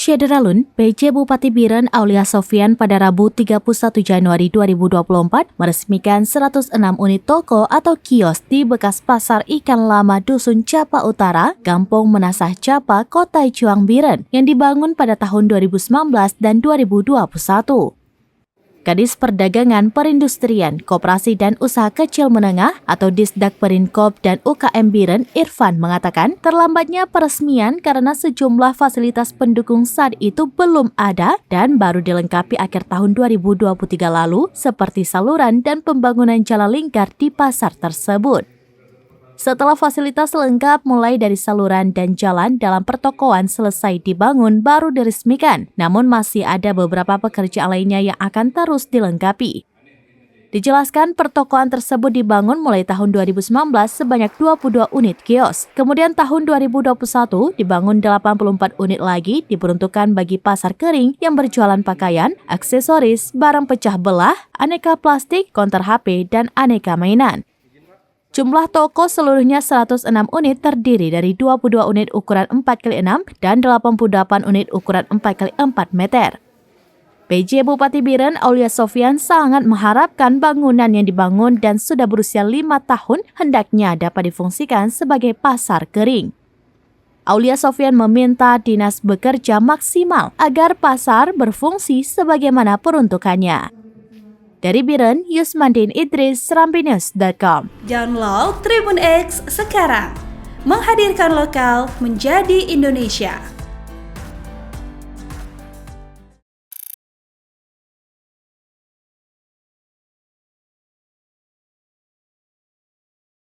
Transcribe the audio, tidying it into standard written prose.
Syederalun, PJ Bupati Biren Aulia Sofyan pada Rabu 31 Januari 2024 meresmikan 106 unit toko atau kios di bekas Pasar Ikan Lama Dusun Capa Utara, Kampung Menasah Capa, Kota Ijuang Biren, yang dibangun pada tahun 2019 dan 2021. Kadis Perdagangan, Perindustrian, Koperasi dan Usaha Kecil Menengah atau Disdak Perinkop dan UKM Biren, Irfan mengatakan terlambatnya peresmian karena sejumlah fasilitas pendukung saat itu belum ada dan baru dilengkapi akhir tahun 2023 lalu seperti saluran dan pembangunan jalan lingkar di pasar tersebut. Setelah fasilitas lengkap mulai dari saluran dan jalan dalam pertokoan selesai dibangun baru diresmikan, namun masih ada beberapa pekerjaan lainnya yang akan terus dilengkapi. Dijelaskan pertokoan tersebut dibangun mulai tahun 2019 sebanyak 22 unit kios. Kemudian tahun 2021 dibangun 84 unit lagi diperuntukkan bagi pasar kering yang berjualan pakaian, aksesoris, barang pecah belah, aneka plastik, konter HP, dan aneka mainan. Jumlah toko seluruhnya 106 unit terdiri dari 22 unit ukuran 4x6 dan 88 unit ukuran 4x4 meter. PJ Bupati Biren Aulia Sofyan sangat mengharapkan bangunan yang dibangun dan sudah berusia 5 tahun hendaknya dapat difungsikan sebagai pasar kering. Aulia Sofyan meminta dinas bekerja maksimal agar pasar berfungsi sebagaimana peruntukannya. Dari Biren, Yusmandin Idris, serambinews.com. Download Tribun X sekarang, menghadirkan lokal menjadi Indonesia.